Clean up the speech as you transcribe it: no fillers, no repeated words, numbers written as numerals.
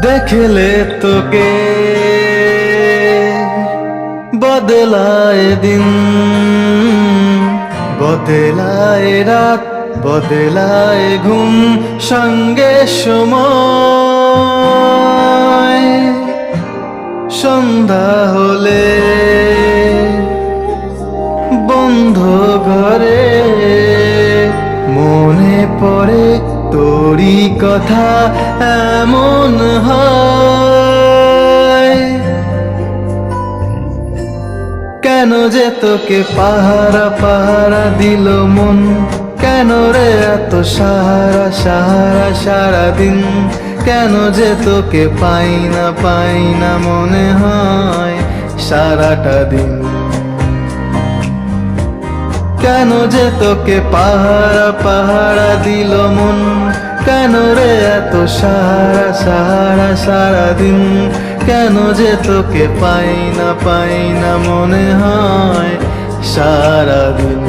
দেখলে তোকে বদলায় দিন, বদলায় রাত, বদলায় ঘুম, সঙ্গে সময়। সন্ধ্যা হলে বন্ধ ঘরে মনে পড়ে তোরই কথা, এমন হয়। কেন যে তোকে পাহারা পাহারা দিল মন, কেন রে এত সাহারা সাহারা সারাদিন। কেন যে তোকে পাই না মনে হয় সারাটা দিন। কেন যে তোকে পাহারা পাহারা দিল মন, কেন রে এত সাহারা সাহারা সারাদিন। কেন যে তোকে পাই না মনে হয় সারাদিন।